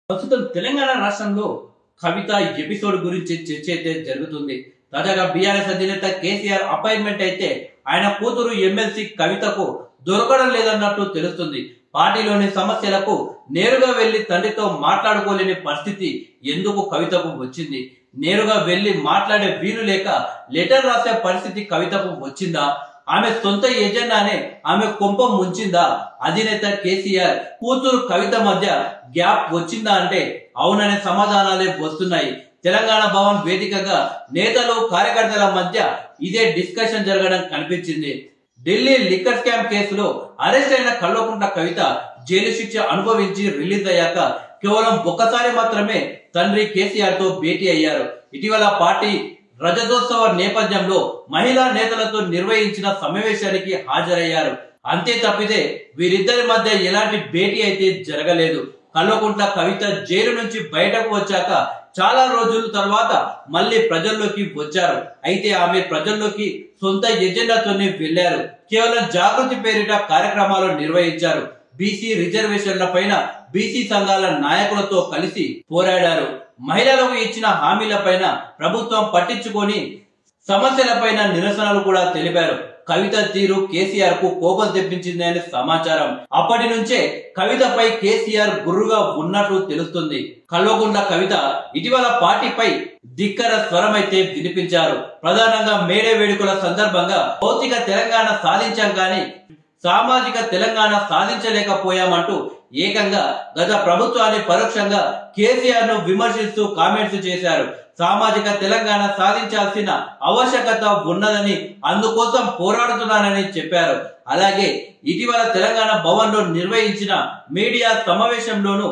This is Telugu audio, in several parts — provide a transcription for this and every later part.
ప్రస్తుతం తెలంగాణ రాష్ట్రంలో కవిత ఎపిసోడ్ గురించి చర్చ అయితే జరుగుతుంది. తాజాగా బీఆర్ఎస్ అధినేత కేసీఆర్ అపాయింట్మెంట్ అయితే ఆయన కూతురు ఎమ్మెల్సీ కవితకు దొరకడం లేదన్నట్టు తెలుస్తుంది. పార్టీలోని సమస్యలకు నేరుగా వెళ్లి తండ్రితో మాట్లాడుకోలేని పరిస్థితి ఎందుకు కవితకు వచ్చింది? నేరుగా వెళ్లి మాట్లాడే వీలు లేక లెటర్ రాసే పరిస్థితి కవితకు వచ్చిందా? ఆమె సొంత ఎజెండానే ఆమె కొంప ముంచిందా? అధినేత కేసీఆర్ కూతురు కవిత మధ్య గ్యాప్ వచ్చిందా అంటే అవుననే సమాధానాలే వస్తున్నాయి. తెలంగాణ భవన్ వేదికగా నేతలు కార్యకర్తల మధ్య ఇదే డిస్కషన్ జరగడం కనిపించింది. ఢిల్లీ లిక్కర్ స్కామ్ కేసులో అరెస్ట్ అయిన కల్వకుంట్ల కవిత జైలు శిక్ష అనుభవించి రిలీజ్ అయ్యాక కేవలం ఒక్కసారి మాత్రమే తండ్రి కేసీఆర్ తో భేటీ అయ్యారు. ఇటీవల పార్టీ రజతోత్సవ నేపథ్యంలో మహిళా నేతలతో నిర్వహించిన సమావేశానికి హాజరయ్యారు. అంతే తప్పితే వీరిద్దరి మధ్య ఎలాంటి భేటీ అయితే జరగలేదు. కల్వకుంట్ల కవిత జైలు నుంచి బయటకు వచ్చాక చాలా రోజుల తర్వాత మళ్ళీ ప్రజల్లోకి వచ్చారు. అయితే ఆమె ప్రజల్లోకి సొంత ఎజెండాతోనే వెళ్లారు. కేవలం జాగృతి పేరిట కార్యక్రమాలు నిర్వహించారు. బీసీ రిజర్వేషన్ల పైన బీసీ సంఘాల నాయకులతో కలిసి పోరాడారు. మహిళలకు ఇచ్చిన హామీల పైన ప్రభుత్వం పట్టించుకొని సమస్యల పైన నిరసనలు కూడా తెలిపారు. కవిత తీరు కేసీఆర్ కు కోపం తెప్పించింది అనే సమాచారం. అప్పటి నుంచే కవితపై కేసీఆర్ గుర్రుగా ఉన్నట్లు తెలుస్తుంది. కల్వకుంట్ల కవిత ఇటీవల పార్టీపై ధిక్కర స్వరం అయితే వినిపించారు. ప్రధానంగా మేడే వేడుకల సందర్భంగా భౌతిక తెలంగాణ సాధించాం కానీ సామాజిక తెలంగాణ సాధించలేకపోయామంటూ ఏకంగా గత ప్రభుత్వాన్ని పరోక్షంగా కేసీఆర్ ను విమర్శిస్తూ కామెంట్స్ చేశారు. సామాజిక తెలంగాణ సాధించాల్సిన ఆవశ్యకత ఉన్నదని అందుకోసం పోరాడుతున్నానని చెప్పారు. అలాగే ఇటీవల తెలంగాణ భవన్ లో నిర్వహించిన మీడియా సమావేశంలోనూ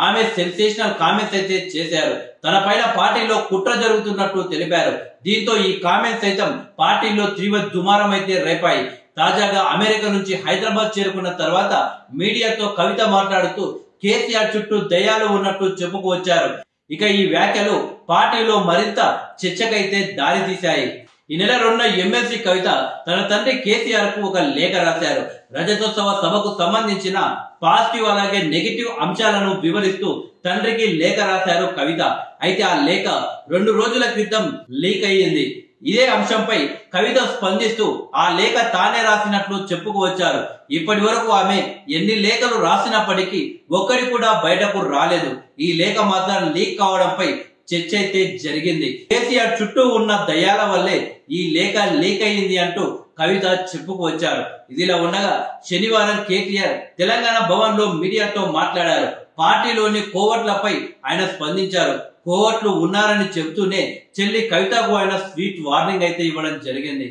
ఆమె సెన్సేషనల్ కామెంట్స్ అయితే చేశారు. తన పైన పార్టీలో కుట్ర జరుగుతున్నట్టు తెలిపారు. దీంతో ఈ కామెంట్స్ సైతం పార్టీలో తీవ్ర దుమారం అయితే రేపాయి. తాజాగా అమెరికా నుంచి హైదరాబాద్ చేరుకున్న తర్వాత మీడియాతో కవిత మాట్లాడుతూ కేసీఆర్ చుట్టూ దయ్యాలు ఉన్నట్టు చెప్పుకొచ్చారు. ఇక ఈ వ్యాఖ్యలు పార్టీలో మరింత చర్చకైతే దారి తీశాయి. ఈ నెల 2న ఎమ్మెల్సీ కవిత తన తండ్రి కేసీఆర్ కు ఒక లేఖ రాశారు. రజతోత్సవ సభకు సంబంధించిన పాజిటివ్ అలాగే నెగిటివ్ అంశాలను వివరిస్తూ తండ్రికి లేఖ రాశారు కవిత. అయితే ఆ లేఖ 2 రోజుల క్రితం లీక్ అయ్యింది. ఇదే అంశంపై కవిత స్పందిస్తూ ఆ లేఖ తానే రాసినట్లు చెప్పుకువచ్చారు. ఇప్పటి వరకు ఆమె ఎన్ని లేఖలు రాసినప్పటికీ ఒక్కడి కూడా బయటకు రాలేదు. ఈ లేఖ మాత్రం లీక్ కావడంపై చర్చ అయితే జరిగింది. కేసీఆర్ చుట్టూ ఉన్న దయ్యాల వల్లే ఈ లేఖ లీక్ అయింది అంటూ కవిత చెప్పుకువచ్చారు. ఇదిలా ఉండగా శనివారం కేటీఆర్ తెలంగాణ భవన్ లో మీడియాతో మాట్లాడారు. పార్టీలోని కోవట్లపై ఆయన స్పందించారు. కోవట్లు ఉన్నారని చెబుతూనే చెల్లి కవితకు ఆయన స్వీట్ వార్నింగ్ అయితే ఇవ్వడం జరిగింది.